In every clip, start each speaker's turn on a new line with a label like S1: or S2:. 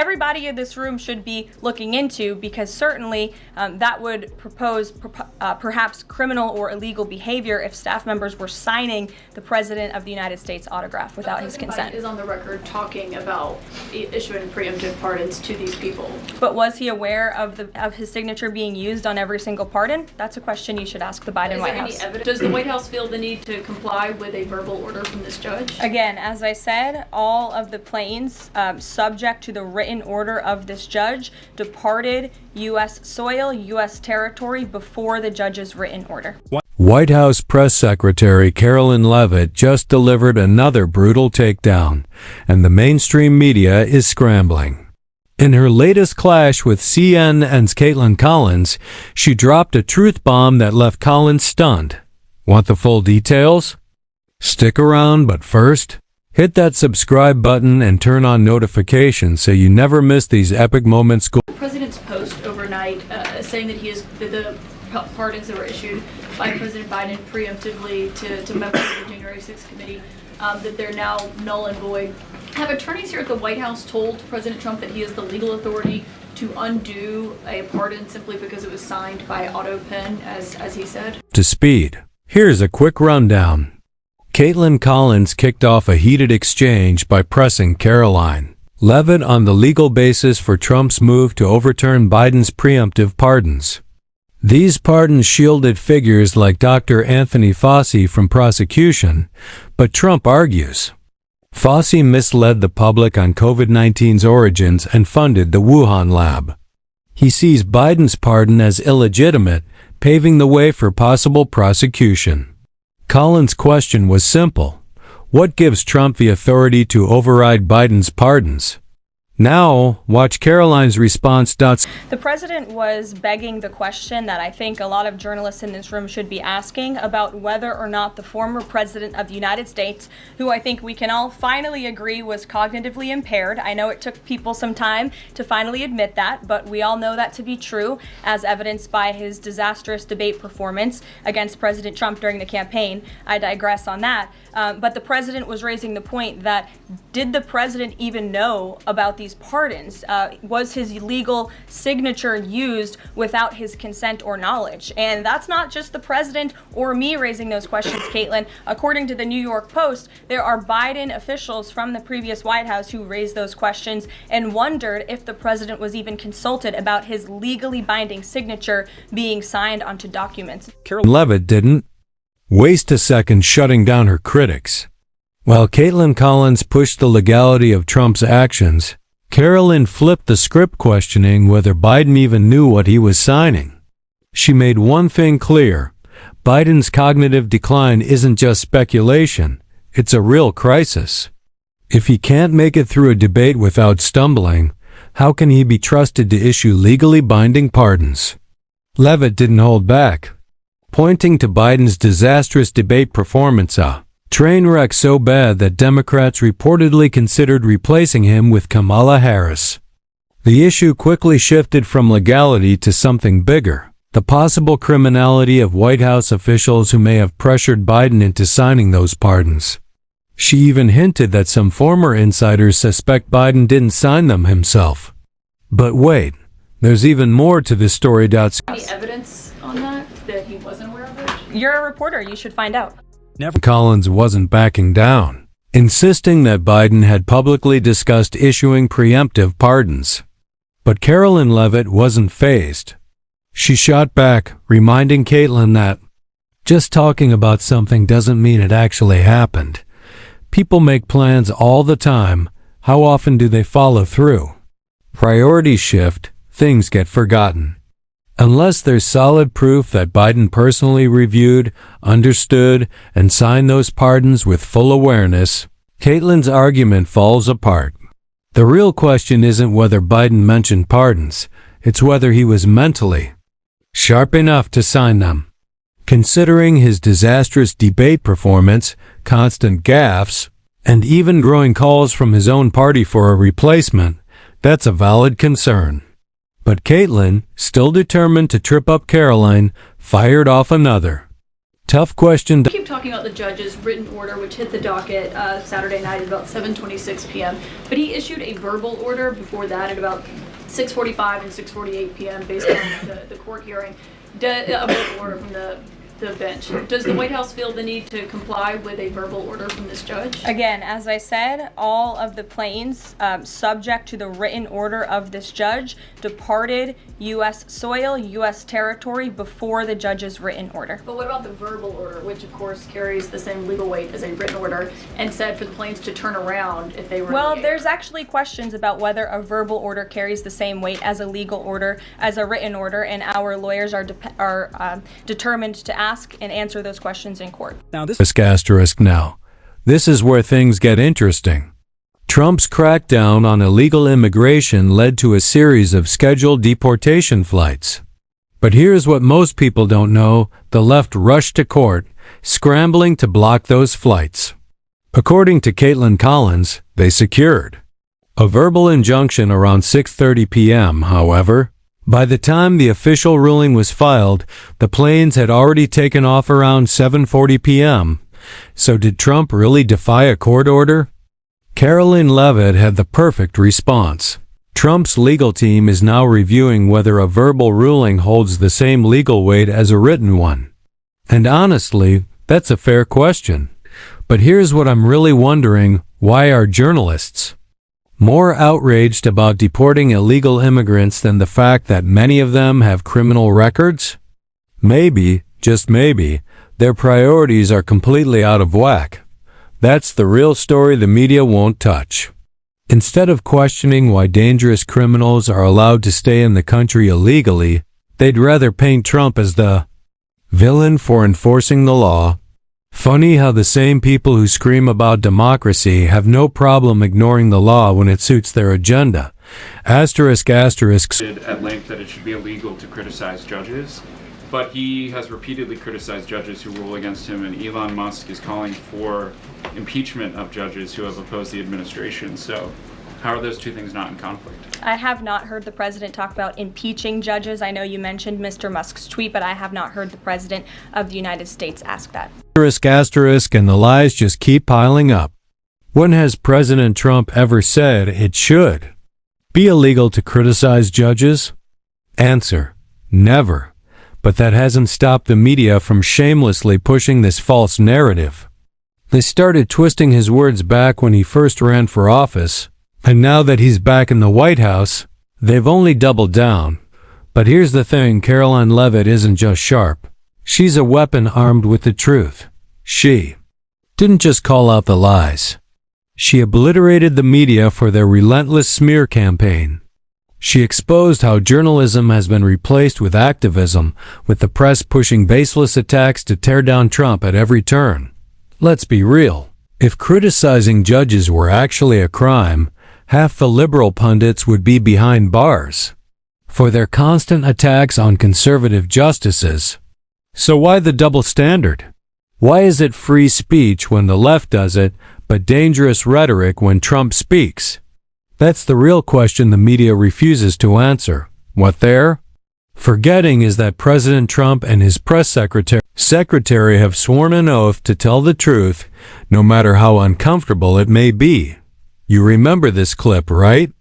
S1: everybody in this room should be looking into, because certainly that would propose perhaps criminal or illegal behavior if staff members were signing the President of the United States autograph without his consent.
S2: Biden is on the record talking about issuing preemptive pardons to these people.
S1: But was he aware of his signature being used on every single pardon? That's a question you should ask the Biden White House.
S2: Does the White House feel the need to comply with a verbal order from this judge?
S1: Again, as I said, all of the planes subject to the written order of this judge departed U.S. soil, U.S. territory before the judge's written order.
S3: White House Press Secretary Karoline Leavitt just delivered another brutal takedown, and the mainstream media is scrambling. In her latest clash with CNN's Kaitlan Collins, she dropped a truth bomb that left Collins stunned. Want the full details? Stick around, but first, hit that subscribe button and turn on notifications so you never miss these epic moments.
S2: The president's post overnight saying that the pardons that were issued by President Biden preemptively to members of the January 6th committee, that they're now null and void. Have attorneys here at the White House told President Trump that he has the legal authority to undo a pardon simply because it was signed by auto pen, as he said?
S3: To speed, here's a quick rundown. Kaitlan Collins kicked off a heated exchange by pressing Karoline Leavitt on the legal basis for Trump's move to overturn Biden's preemptive pardons. These pardons shielded figures like Dr. Anthony Fauci from prosecution, but Trump argues Fauci misled the public on COVID-19's origins and funded the Wuhan lab. He sees Biden's pardon as illegitimate, paving the way for possible prosecution. Collins' question was simple. What gives Trump the authority to override Biden's pardons? Now, watch Karoline's response.
S1: The president was begging the question that I think a lot of journalists in this room should be asking about whether or not the former president of the United States, who I think we can all finally agree was cognitively impaired. I know it took people some time to finally admit that, but we all know that to be true, as evidenced by his disastrous debate performance against President Trump during the campaign. I digress on that. But the president was raising the point that, did the president even know about these pardons? Was his legal signature used without his consent or knowledge? And that's not just the president or me raising those questions, Kaitlan. According to the New York Post, there are Biden officials from the previous White House who raised those questions and wondered if the president was even consulted about his legally binding signature being signed onto documents.
S3: Leavitt didn't waste a second shutting down her critics. While Kaitlan Collins pushed the legality of Trump's actions, Karoline flipped the script, questioning whether Biden even knew what he was signing. She made one thing clear: Biden's cognitive decline isn't just speculation, it's a real crisis. If he can't make it through a debate without stumbling, how can he be trusted to issue legally binding pardons? Leavitt didn't hold back, pointing to Biden's disastrous debate performance, a train wreck so bad that Democrats reportedly considered replacing him with Kamala Harris. The issue quickly shifted from legality to something bigger: the possible criminality of White House officials who may have pressured Biden into signing those pardons. She even hinted that some former insiders suspect Biden didn't sign them himself. But wait, there's even more to this story.
S2: Any evidence on that he wasn't aware of it?
S1: You're a reporter, you should find out.
S3: Collins wasn't backing down, insisting that Biden had publicly discussed issuing preemptive pardons. But Karoline Leavitt wasn't fazed. She shot back, reminding Kaitlan that just talking about something doesn't mean it actually happened. People make plans all the time. How often do they follow through? Priorities shift, things get forgotten. Unless there's solid proof that Biden personally reviewed, understood, and signed those pardons with full awareness, Kaitlan's argument falls apart. The real question isn't whether Biden mentioned pardons, it's whether he was mentally sharp enough to sign them. Considering his disastrous debate performance, constant gaffes, and even growing calls from his own party for a replacement, that's a valid concern. But Kaitlan, still determined to trip up Karoline, fired off another Tough question.
S2: We keep talking about the judge's written order, which hit the docket Saturday night at about 7:26 p.m. But he issued a verbal order before that at about 6:45 and 6:48 p.m. based on the court hearing. A verbal order from the bench. Does the White House feel the need to comply with a verbal order from this judge?
S1: Again, as I said, all of the planes subject to the written order of this judge departed U.S. soil, U.S. territory before the judge's written order.
S2: But what about the verbal order, which of course carries the same legal weight as a written order, and said for the planes to turn around if they were
S1: Well,
S2: in the air?
S1: there's actually questions about whether a verbal order carries the same weight as a legal order, as a written order, and our lawyers are determined to ask and answer those questions in court.
S3: Now this now. This is where things get interesting. Trump's crackdown on illegal immigration led to a series of scheduled deportation flights. But here's what most people don't know: the left rushed to court, scrambling to block those flights. According to Kaitlan Collins, they secured a verbal injunction around 6:30 p.m. However, by the time the official ruling was filed, the planes had already taken off around 7:40 p.m. So did Trump really defy a court order? Karoline Leavitt had the perfect response. Trump's legal team is now reviewing whether a verbal ruling holds the same legal weight as a written one. And honestly, that's a fair question. But here's what I'm really wondering: why are journalists more outraged about deporting illegal immigrants than the fact that many of them have criminal records? Maybe, just maybe, their priorities are completely out of whack. That's the real story the media won't touch. Instead of questioning why dangerous criminals are allowed to stay in the country illegally, they'd rather paint Trump as the villain for enforcing the law. Funny how the same people who scream about democracy have no problem ignoring the law when it suits their agenda. Asterisk.
S4: At length that it should be illegal to criticize judges, but he has repeatedly criticized judges who rule against him, and Elon Musk is calling for impeachment of judges who have opposed the administration. So how are those two things not in conflict?
S1: I have not heard the president talk about impeaching judges. I know you mentioned Mr. Musk's tweet, but I have not heard the president of the United States ask that.
S3: Asterisk, and the lies just keep piling up. When has President Trump ever said it should be illegal to criticize judges? Answer: never. But that hasn't stopped the media from shamelessly pushing this false narrative. They started twisting his words back when he first ran for office, and now that he's back in the White House, they've only doubled down. But here's the thing: Karoline Leavitt isn't just sharp. She's a weapon armed with the truth. She didn't just call out the lies. She obliterated the media for their relentless smear campaign. She exposed how journalism has been replaced with activism, with the press pushing baseless attacks to tear down Trump at every turn. Let's be real. If criticizing judges were actually a crime, half the liberal pundits would be behind bars for their constant attacks on conservative justices. So why the double standard? Why is it free speech when the left does it, but dangerous rhetoric when Trump speaks? That's the real question the media refuses to answer. What they're forgetting is that President Trump and his press secretary have sworn an oath to tell the truth, no matter how uncomfortable it may be. You remember this clip, right?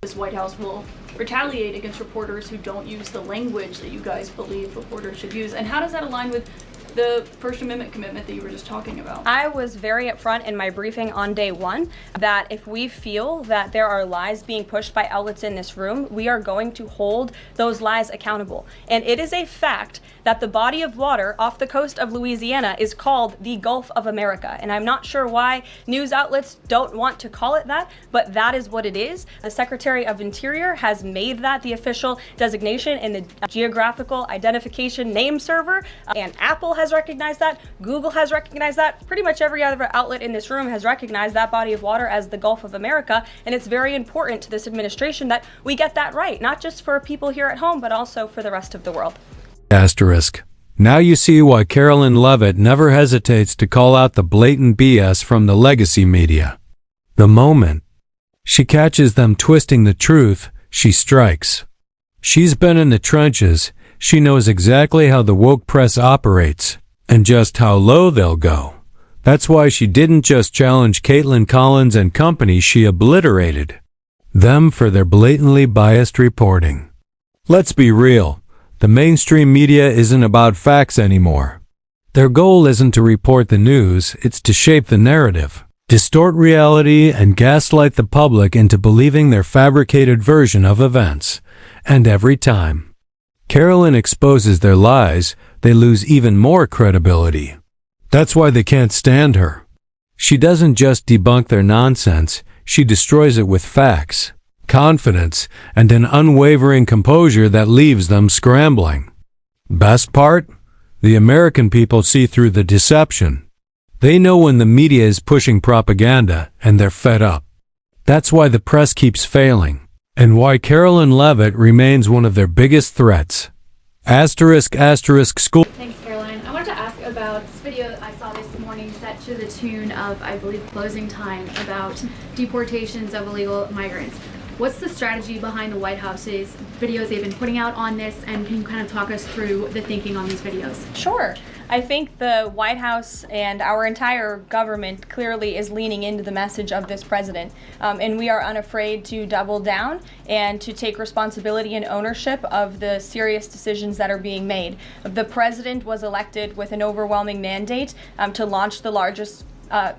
S2: This White House will retaliate against reporters who don't use the language that you guys believe reporters should use. And how does that align with the First Amendment commitment that you were just talking about?
S1: I was very upfront in my briefing on day one that if we feel that there are lies being pushed by outlets in this room, we are going to hold those lies accountable. And it is a fact that the body of water off the coast of Louisiana is called the Gulf of America. And I'm not sure why news outlets don't want to call it that, but that is what it is. The Secretary of Interior has made that the official designation in the geographical identification name server, and Apple has recognized that, Google has recognized that, pretty much every other outlet in this room has recognized that body of water as the Gulf of America, and it's very important to this administration that we get that right, not just for people here at home, but also for the rest of the world.
S3: Asterisk. Now you see why Karoline Leavitt never hesitates to call out the blatant BS from the legacy media. The moment she catches them twisting the truth, she strikes. She's been in the trenches. She knows exactly how the woke press operates. and just how low they'll go. That's why she didn't just challenge Kaitlan Collins and company, she obliterated them for their blatantly biased reporting. Let's be real, the mainstream media isn't about facts anymore. Their goal isn't to report the news, it's to shape the narrative, distort reality, and gaslight the public into believing their fabricated version of events. And every time Karoline exposes their lies, they lose even more credibility. That's why they can't stand her. She doesn't just debunk their nonsense, she destroys it with facts, confidence, and an unwavering composure that leaves them scrambling. Best part? The American people see through the deception. They know when the media is pushing propaganda, and they're fed up. That's why the press keeps failing, and why Karoline Leavitt remains one of their biggest threats. School.
S5: Thanks, Caroline. I wanted to ask about this video I saw this morning set to the tune of, I believe, Closing Time, about deportations of illegal migrants. What's the strategy behind the White House's videos they've been putting out on this, and can you kind of talk us through the thinking on these videos?
S1: Sure. I think the White House and our entire government clearly is leaning into the message of this president, and we are unafraid to double down and to take responsibility and ownership of the serious decisions that are being made. The president was elected with an overwhelming mandate to launch the largest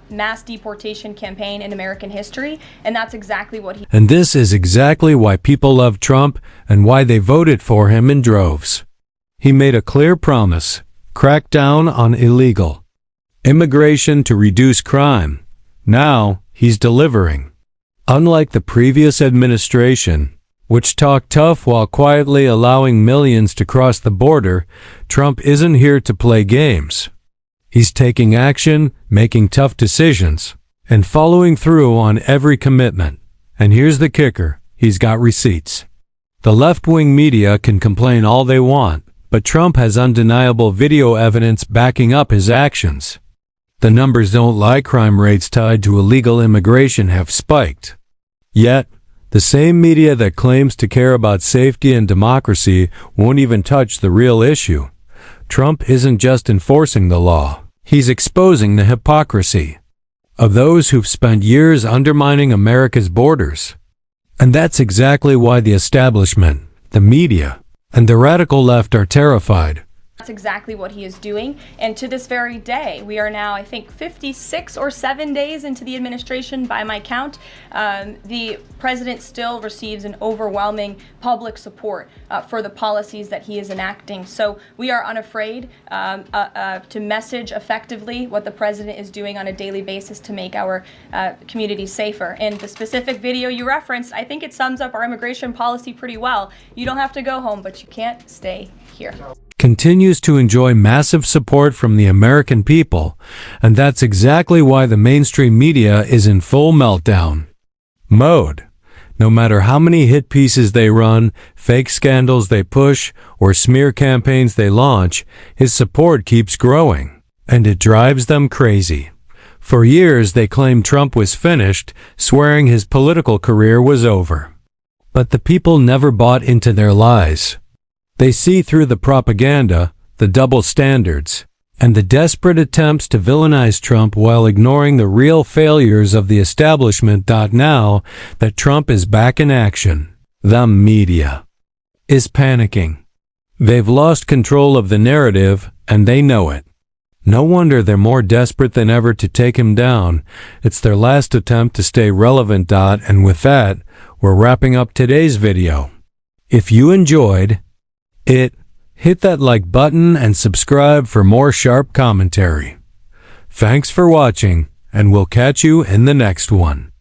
S1: mass deportation campaign in American history, and that's exactly what he...
S3: And this is exactly why people love Trump and why they voted for him in droves. He made a clear promise: crack down on illegal immigration to reduce crime. Now, he's delivering. Unlike the previous administration, which talked tough while quietly allowing millions to cross the border, Trump isn't here to play games. He's taking action, making tough decisions, and following through on every commitment. And here's the kicker: he's got receipts. The left-wing media can complain all they want, but Trump has undeniable video evidence backing up his actions. The numbers don't lie. Crime rates tied to illegal immigration have spiked. Yet, the same media that claims to care about safety and democracy won't even touch the real issue. Trump isn't just enforcing the law, he's exposing the hypocrisy of those who've spent years undermining America's borders. And that's exactly why the establishment, the media, and the radical left are terrified.
S1: That's exactly what he is doing, and to this very day, we are now, I think, 56 or 7 days into the administration by my count. The president still receives an overwhelming public support for the policies that he is enacting. So we are unafraid to message effectively what the president is doing on a daily basis to make our communities safer. And the specific video you referenced, I think it sums up our immigration policy pretty well. You don't have to go home, but you can't stay here.
S3: Continues to enjoy massive support from the American people, and that's exactly why the mainstream media is in full meltdown mode. No matter how many hit pieces they run, fake scandals they push, or smear campaigns they launch, his support keeps growing, and it drives them crazy. For years they claimed Trump was finished, swearing his political career was over. But the people never bought into their lies. They see through the propaganda, the double standards, and the desperate attempts to villainize Trump while ignoring the real failures of the establishment. Now that Trump is back in action, the media is panicking. They've lost control of the narrative, and they know it. No wonder they're more desperate than ever to take him down. It's their last attempt to stay relevant. And with that, we're wrapping up today's video. If you enjoyed it, hit that like button and subscribe for more sharp commentary. Thanks for watching, and we'll catch you in the next one.